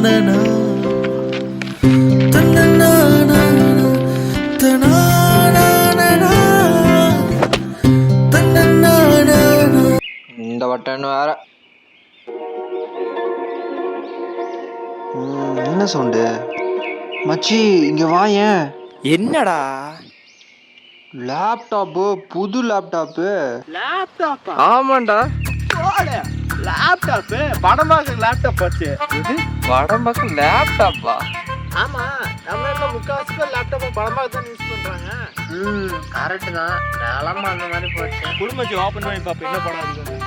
இந்த பட்டன் வேற. என்ன சவுண்டு? மச்சி இங்க வாயேன். என்னடா? லேப்டாப்பு, புது லேப்டாப்பு. லேப்டாப்பா? ஆமாண்டா. லேப்டாப்பு படம் பார்க்க லேப்டாப் ஆச்சு. இது படம் பார்க்க லேப்டாப்பா? ஆமா, தமிழ்நாட்டுல முக்காவாசி பேர் லேப்டாப்பை படம் பார்க்க தான் யூஸ் பண்றாங்க. கரெக்ட் தான். நிலமா அந்த மாதிரி போச்சு. குடும்பச்சி ஓப்பன் பண்ணி பாப்ப என்ன படம் இருக்கு.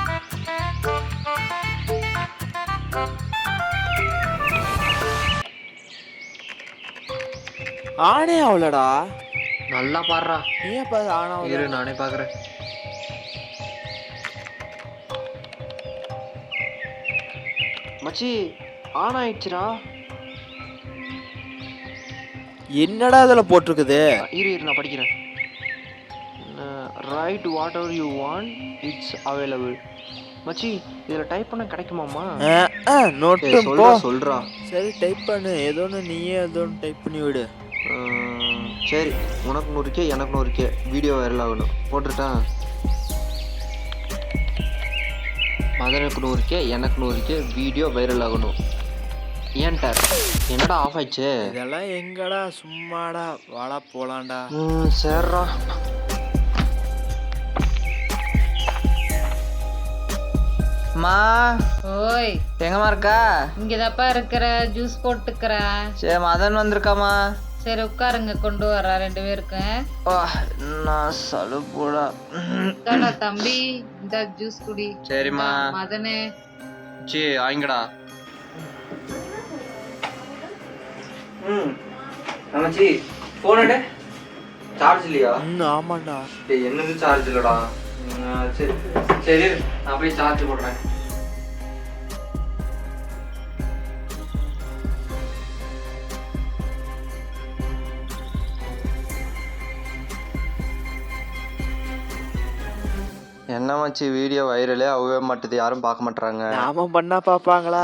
ஆனே அவ்வளோடா. நல்லா பாடுறா. ஏன் பாரு ஆனா இரு நானே பாக்குறேன். மச்சி ஆன் ஆயிடுச்சுடா. என்னடா இதுல போட்டிருக்குது? இரு நான் படிக்கிறேன். Right what ever you want, it's available. மச்சி இதில் டைப் பண்ண கிடைக்குமாம்மா? நோட்டும் போ. சொல்றா. சரி டைப் பண்ணு. ஏதோ ஒன்று நீயே ஏதோ ஒன்று டைப் பண்ணி விடு. சரி, உனக்கு 100K எனக்கு 100K வீடியோ வைரல் ஆகணும். போட்டுட்டேன். மதனுக்கு 100K எனக்கு 100K வீடியோ வைரல் ஆகணும். ஏன்டா என்னடா ஆஃப் ஆயிடுச்சு? இதெல்லாம் எங்கடா சும்மாடா. வாடா போலாம்டா. சரிடா. மா ஓய் எங்கம்மா இருக்கா? இங்கதாப்பா இருக்கிற, ஜூஸ் போட்டுக்கிற. சரி மதன் வந்திருக்காமா? சரி உட்காருங்க, கொண்டு வர 2 பேருக்கும். நான் சலுப்புடா. தம்பி இந்த ஜூஸ் குடி. சரிம்மா. மதனே சி வாங்கடா. ஆமாச்சி போன் எடு. சார்ஜ் இல்லையா? ஆமாண்டா. என்னது சார்ஜ் இல்லடா? சரி சரி நான் போய் சார்ஜ் போடுறேன். என்ன மச்சி வீடியோ வைரலே ஆகவே மாட்டுது, யாரும் பார்க்க மாட்டாங்க. நாம பண்ணா பாப்பாங்களா?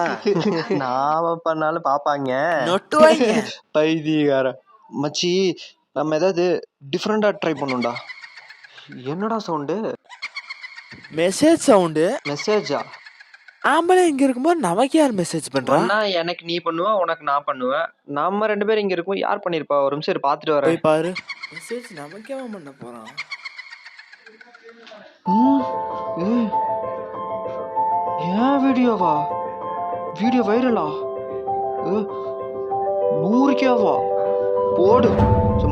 நாம பண்ணாலும் பாப்பாங்க. நொட்டுவாங்க. பைதிகார மச்சி. நம்ம ஏதாவது டிஃப்ரெண்டா ட்ரை பண்ணும்டா. என்னடா சவுண்டு? Message sound. மெசேஜா? ஆம்பளை இங்க இருக்கும்போது நமக்கு யார் மெசேஜ் பண்றா? எனக்கு நீ பண்ணுவ, உனக்கு நான் பண்ணுவேன். நம்ம 2 பேரும் இங்க இருக்கும். யார் பண்ணிருப்பா? ஒரு நிமிஷம் பார்த்துட்டு வரேன். போய் பாரு. மெசேஜ் நமக்கே அவன் பண்ண போறான். ஏன் வீடியோவா? வீடியோ வைரலா? 100Kவா? போடு.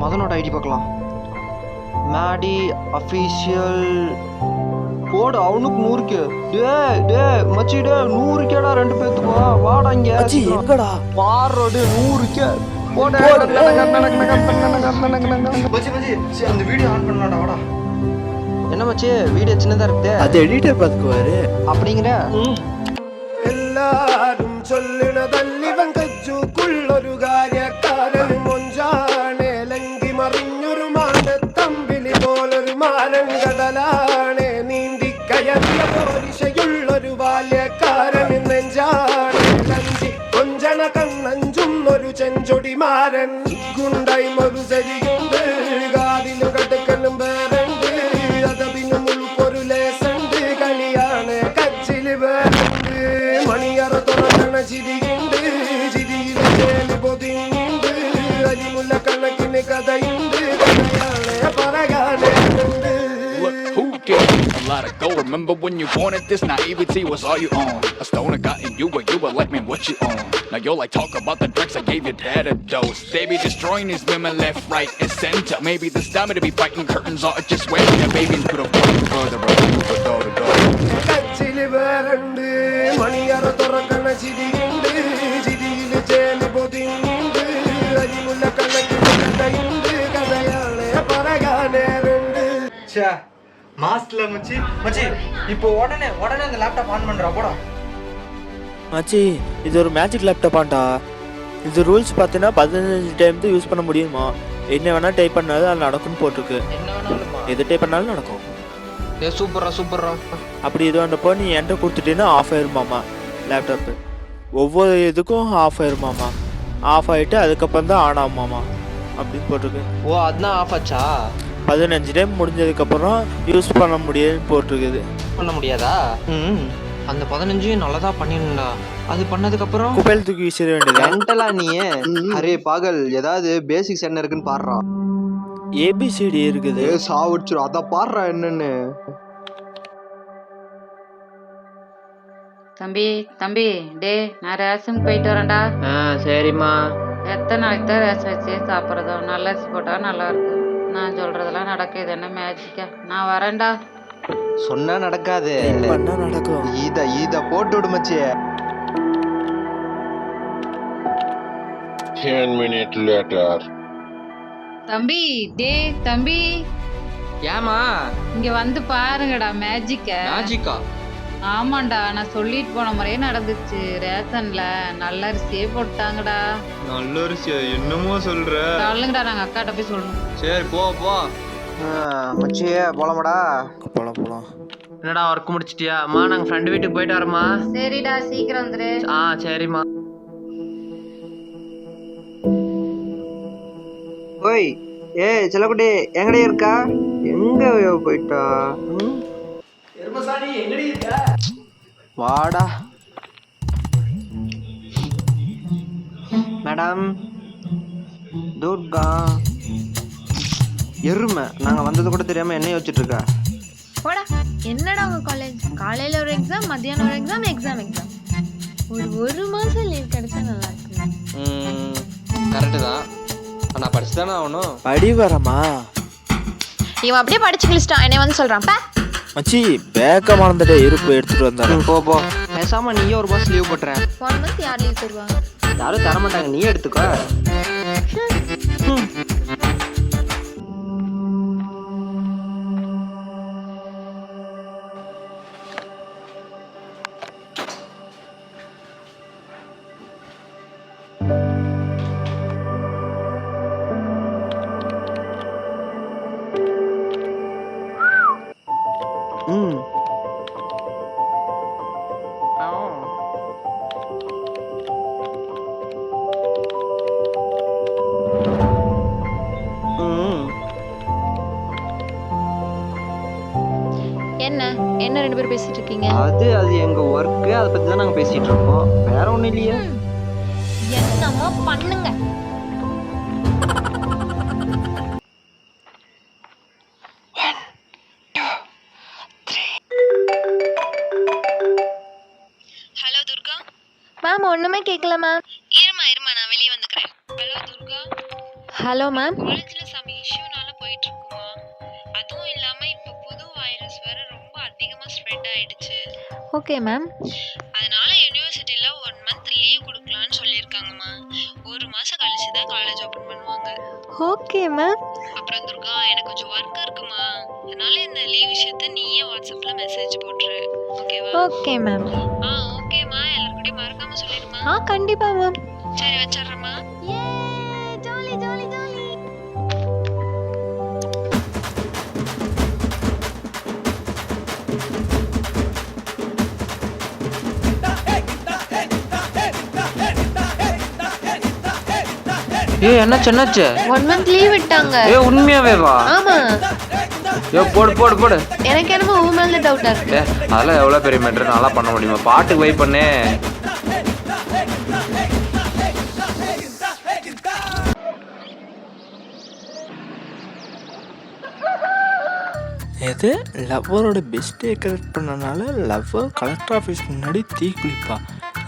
மதனோட ஐடி பார்க்கலாம். மேடி அஃபீஷியல் போடு. அவனுக்கு 100K. டேய் மச்சி டே 100Kடா 2 பேத்துக்கு. வாடா இங்க. மச்சி எங்கடா? பாரோடு 100K போடு. மச்சி மச்சி அந்த வீடியோ ஆன் பண்ணலாம்டா. வாடா. என்ன மச்சி வீடியோ சின்னதா இருக்கு. அது எடிட்டர் பாத்துக்குவாரு. அப்படிங்கிற എല്ലാരും ചൊല്ലണതല്ലിവൻ കജ്ജുക്കുള്ളൊരു കാര്യക്കാരൻ മൊഞ്ചാണേ ലങ്കി മറിഞ്ഞൊരു മാനത്തമ്പിലി പോലൊരു മാനൻ കടലാണേ നീന്തിക്കയറിയ പോരിശയുള്ളൊരു ബാല്യക്കാരൻ നെഞ്ചാണേ ലഞ്ചി കൊഞ്ചണ കണ്ണഞ്ചുന്നൊരു ചെഞ്ചൊടിമാരൻ ഗുണ്ടായി ഒരു ശരിയുണ്ട് കാതിലും കടുക്കലും വേറുണ്ട് അതപിനും ഉൾക്കൊരു ലേസുണ്ട് കളിയാണ് കച്ചില് വേറുണ്ട് മണിയറ തുറക്കണ ചിരിയുണ്ട് ചിരിയിലെ ചേല് പൊതിഞ്ഞുണ്ട് അരിമുല്ല കണക്കിന് കഥയുണ്ട് കഥയാണ് പറയാനുണ്ട്. Let it go. Remember when you wanted this naivety was all you own. A stoner got in you, but you were like, man, what you own? Now you're like, talk about the drugs I gave you, that a dose. They be destroying these women left, right, and center. Maybe the stomach to be fighting curtains are just waiting. Their babies could have gone further, but door to door. കച്ചില് വേറുണ്ട് മണിയറ തുറക്കണ ചിരിയുണ്ട് ചിരിയില് ചേല് പൊതിഞ്ഞുണ്ട് അരിമുല്ല കണക്കിന് കഥയുണ്ട് കഥയാണ് പറയാനുണ്ട്. மாஸ்ல மச்சி மச்சி இப்போ உடனே அந்த laptop on பண்றா. போடா மச்சி இது ஒரு மேஜிக் லேப்டாப்பாண்டா. இது ரூல்ஸ் பார்த்தீங்கன்னா 15 டைம் தான் யூஸ் பண்ண முடியுமா. என்ன வேணா டைப் பண்ணாலும் அது நடக்கும்னு போட்டிருக்கு. என்ன வேணாலுமா? எது டைப் பண்ணாலும் நடக்கும். சூப்பரா. அப்படி இது வந்தப்போ நீ என்கிட்ட கொடுத்துட்டீங்கன்னா ஆஃப் ஆயிருமாமா லேப்டாப்பு. ஒவ்வொரு இதுக்கும் ஆஃப் ஆயிருமாமா. ஆஃப் ஆகிட்டு அதுக்கப்புறம் தான் ஆன் ஆகுமாமா அப்படின்னு போட்டிருக்கு. ஓ அதுதான் ஆஃப் ஆச்சா? 15 டைம் முடிஞ்சதுக்கப்புறம் யூஸ் பண்ண முடியாதுன்னு போட்டிருக்குது. பண்ண முடியாதா? அந்த 15 நல்லதா பண்ணிருந்தா, அது பண்ணதுக்கப்புறம் குப்பையில் தூக்கி வீசிட வேண்டியது. மென்டலா நீ? அரே பாகல், ஏதாவது பேசிக்ஸ் என்ன இருக்குன்னு பாடுறா. ஏபிசிடி இருக்குது. சாவிச்சிரும், அத பாடுறா என்னன்னு. தம்பி தம்பி டே நான் ரேஷனுக்கு போயிட்டு வரேன்டா. சரிம்மா. எத்தனை நாளைக்கு தான் ரேஷன் வச்சு சாப்பிட்றதோ? நல்ல அரிசி போட்டா நல்லா இருக்கும். நான் சொல்றதெல்லாம் நடக்குது, என்ன மேஜிக்கா? நான் வரேன்டா. சொன்னா நடக்காது, பண்ணா நடக்கும். இத போட்டு விடு மச்சி. 10 minutes later. தம்பி டே தம்பி ஏமா இங்க வந்து பாருங்கடா மேஜிக்க. மேஜிக்கா? ஆமாண்டா, நான் சொல்லிட்டு போன முறையே நடந்துச்சு. ரேஷன்ல நல்ல அரிசியே போட்டாங்கடா. நல்ல அரிசியா? என்னமோ சொல்ற? சொல்லுங்கடா, நாங்க அக்காட்ட போய் சொல்லணும். சரி போ போ. மச்சி போலாமாடா? போலாம். என்னடா ஒர்க் முடிச்சிட்டியா? அம்மா நாங்க ஃப்ரெண்ட் வீட்டுக்கு போயிட்டு வரோம்மா. சரிடா, சீக்கிரம் வந்துரு. சரிம்மா. ஓய் செல்லக்குட்டி எங்கடே இருக்கா? எங்க போயிட்டா? வாடா மேடம். துர்கா எருமை, நாங்க வந்தது கூட தெரியாம என்ன யோசிச்சுட்டு இருக்கா? போடா. என்னடா உங்க காலேஜ்? காலையில ஒரு எக்ஸாம், மத்தியானம் ஒரு எக்ஸாம், எக்ஸாம். ஒரு மாசம் லீவ் கிடைச்சா நல்லா இருக்கு. கரெக்டு தான், நான் படிச்சு தானே ஆகணும். படி வரமா? இவன் அப்படியே படிச்சு கிழிச்சிட்டான், என்னை வந்து சொல்றான். மச்சி பேக்க மறந்துட்டே, இருப்பு எடுத்துட்டு வந்தாரு. போ பேசாம நீயே ஒரு மாசம் லீவ் போட்டுறேன். 1 month யார் லீவ் தருவாங்க? யாரும் தர மாட்டாங்க, நீயே எடுத்துக்கோ. என்ன 2 பேரும் பேசிட்டு இருக்கீங்க? அது எங்க ஒர்க்கு, அதை பத்தி தான் நாங்க பேசிட்டு இருக்கோம், வேற ஒண்ணும் இல்லையே. என்னமோ பண்ணுங்க. Hello Durga ma'am. ஒண்ணுமே கேட்கல மேம். இருமா நான் வெளியே வந்துக்கிறேன். ஹலோ துர்கா. Hello ma'am. காலேஜ்ல சம் இஷ்யூனால போயிட்டு இருக்குமா? அதுவும் இல்லாம இப்போ புது வைரஸ் வேற ரொம்ப அதிகமா ஸ்ப்ரெட் ஆயிடுச்சு. Okay ma'am. அதனால யுனிவர்சிட்டில 1 month லீவ் கொடுக்கலாம்னு சொல்லிருக்காங்கம்மா. 1 மாசம் கழிச்சு தான் காலேஜ் ஓபன் பண்ணுவாங்க. Okay ma'am. அப்புறம் துர்கா, எனக்கு கொஞ்சம் வர்க் இருக்குமா, அதனால இந்த லீவ் விஷயத்தை நீயே வாட்ஸ்அப்ல மெசேஜ் போட்டுரு. ஓகேவா? Okay ma'am. ஓகேம்மா, எல்லார்கிட்டயும் மறக்காம சொல்லிடுமா. கண்டிப்பா மேம். சரி வச்சிடுறேம்மா. Jolly jolly jolly. என்னாச்சு? 1 month லீவ் விட்டாங்க. உண்மையாவே வா? ஆமா. போடு. எனக்கு என்னமோ உன் மேல டவுட்டா இருக்கு. அதெல்லாம் எவ்வளவு பெரிய மேட்டர், நல்லா பண்ண முடியுமா? பாட்டுக்கு வெயிட் பண்ணு. எது லவ்வரோட பெஸ்ட்டே கரெக்ட் பண்ணனால லவ்வர் கலெக்டர் ஆஃபீஸ் முன்னாடி தீ குளிப்பா?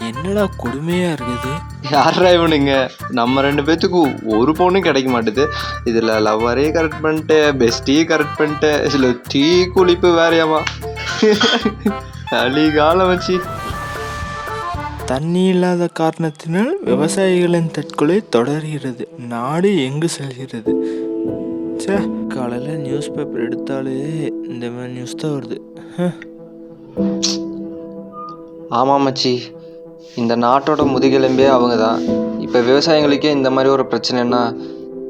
என்னடா கொடுமையாக இருக்குது. யாரா இவனுங்க? நம்ம 2 பேத்துக்கும் ஒரு பொண்ணும் கிடைக்க மாட்டுது. இதில் லவ்வரே கரெக்ட் பண்ணிட்டு, பெஸ்டியே கரெக்ட் பண்ணிட்டு, இதில் டீ குளிப்பு வேறையாமா? அழிகாலம் வச்சு. தண்ணி இல்லாத காரணத்தினால் விவசாயிகளின் தற்கொலை தொடர்கிறது. நாடு எங்கு செல்கிறது? சே, காலையில் நியூஸ் பேப்பர் எடுத்தாலே இந்த மாதிரி நியூஸ் தான் வருது. ஆமாம் மச்சி, இந்த நாட்டோட முதுகெலும்பே அவங்க தான். இப்போ விவசாயிகளுக்கே இந்த மாதிரி ஒரு பிரச்சனைன்னா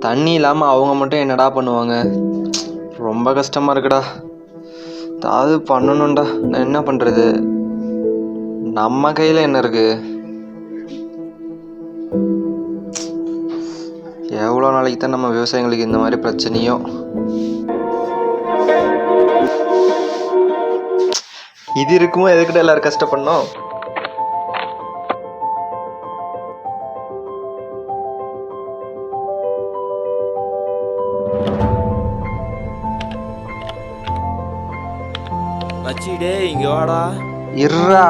தண்ணி இல்லாமல் அவங்க மட்டும் என்னடா பண்ணுவாங்க? ரொம்ப கஷ்டமாக இருக்குடா. ஏதாவது பண்ணணும்டா. நான் என்ன பண்ணுறது? நம்ம கையில் என்ன இருக்குது? எவ்வளோ நாளைக்கு தான் நம்ம விவசாயிகளுக்கு இந்த மாதிரி பிரச்சனையோ. இது இருக்குமோ எதுக்கிட்ட எல்லாரும் கஷ்டப்படணும். மச்சி டேய் இங்கே வாடா. இருறா.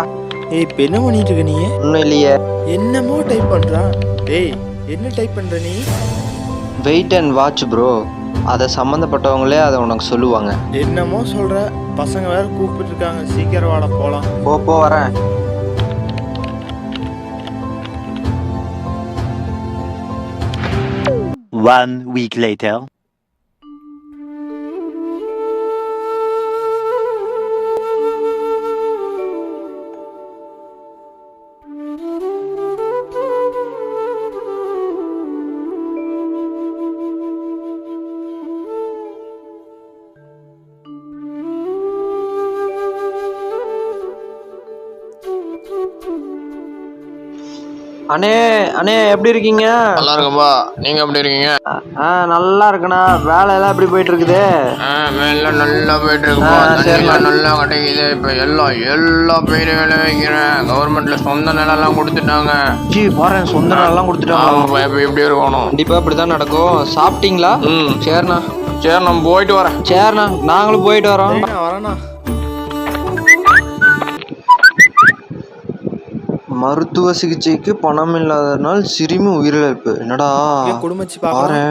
ஏய் இப்போ என்ன பண்ணிட்டு இருக்க நீ? ஒன்றும் இல்லையே. என்னமோ டைப் பண்ணுறான். டேய் என்ன டைப் பண்ணுற நீ? Wait and watch bro. அதை சம்மந்தப்பட்டவங்களே அதை உனக்கு சொல்லுவாங்க. என்னமோ சொல்கிற. பசங்க வேறு கூப்பிட்டுருக்காங்க, சீக்கிரம் வாடா போகலாம். போ வரேன். One week later. அண்ணே எப்படி இருக்கீங்க? நல்லா இருக்கும்பா. நீங்க எப்படி இருக்கீங்க? நல்லா இருக்குண்ணா. வேலையெல்லாம் எப்படி போயிட்டு இருக்குது? வேலை நல்லா போயிட்டு இருக்குப்பா. தண்ணிலாம் நல்லா கிடைக்குது. இப்ப எல்லா பயிரும் வேலை வைக்கிறேன். கவர்மெண்ட்ல சொந்த நிலம் கொடுத்துட்டாங்க. பாரு, சொந்த நிலம் கொடுத்துட்டாங்க. எப்படி இருக்கணும்? கண்டிப்பா அப்படிதான் நடக்கும். சாப்பிட்டீங்களா? சரிண்ணா. சரி நம்ம போயிட்டு வரேன். சரிண்ணா, நாங்களும் போயிட்டு வரோம். வரேண்ணா. மருத்துவ சிகிச்சைக்கு பணம் இல்லாதனால் சிறுமி உயிரிழப்பு. என்னடா குடும்பச்சி பாரு,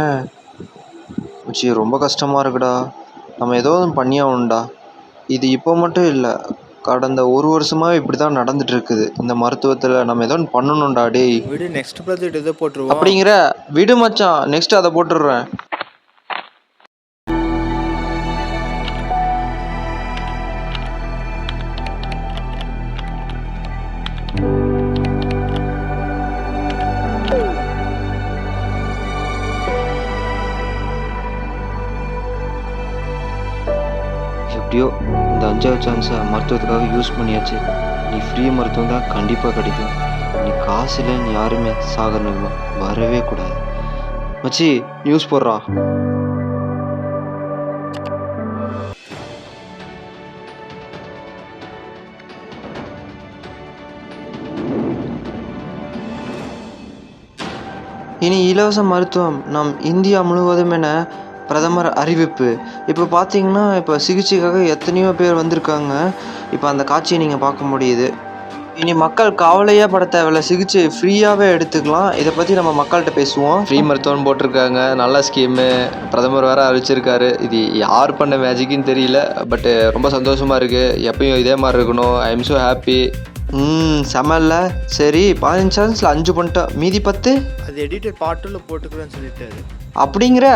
ரொம்ப கஷ்டமா இருக்குடா. நம்ம ஏதோ ஒன்று பண்ணியாகணும்டா. இது இப்போ மட்டும் இல்லை, கடந்த 1 வருஷமா இப்படிதான் நடந்துட்டு இருக்குது. இந்த மருத்துவத்தில் நம்ம ஏதோ ஒன்று பண்ணணும்டா. டேய் விடு, நெக்ஸ்ட் ப்ராஜெக்ட் எதோ போட்டுருவோம். அப்படிங்கிற விடு மச்சான், நெக்ஸ்ட் அதை போட்டுடுறேன். எப்படியோ இந்த 5வது சான்ஸை மருத்துவத்துக்காக யூஸ் பண்ணியாச்சு. நீ ஃப்ரீ மருத்துவம் தான் கண்டிப்பாக கிடைக்கும். நீ காசு இல்லைன்னு யாருமே சாகணுமா வரவே கூடாது. மச்சி நியூஸ் போடுறான். இனி இலவச மருத்துவம் நம் இந்தியா முழுவதும் என பிரதமர் அறிவிப்பு. இப்போ பார்த்தீங்கன்னா இப்போ சிகிச்சைக்காக எத்தனையோ பேர் வந்திருக்காங்க. இப்போ அந்த காட்சியை நீங்கள் பார்க்க முடியுது. இனி மக்கள் கவலையே பட தேவையில்ல, சிகிச்சை ஃப்ரீயாகவே எடுத்துக்கலாம். இதை பற்றி நம்ம மக்கள்கிட்ட பேசுவோம். ஃப்ரீ மருத்துவம் போட்டிருக்காங்க, நல்ல ஸ்கீமு. பிரதமர் வேறு அறிவிச்சிருக்காரு. இது யார் பண்ண மேஜிக்குன்னு தெரியல, பட்டு ரொம்ப சந்தோஷமாக இருக்குது. எப்பயும் இதே மாதிரி இருக்கணும். I'm so happy. செமல்ல. சரி, 15 சான்ஸில் 5 பண்ணிட்டோம், மீதி 10 அது எடிட்டர் பாட்டில் போட்டுக்கிறேன்னு சொல்லிட்டாரு. அப்படிங்கிற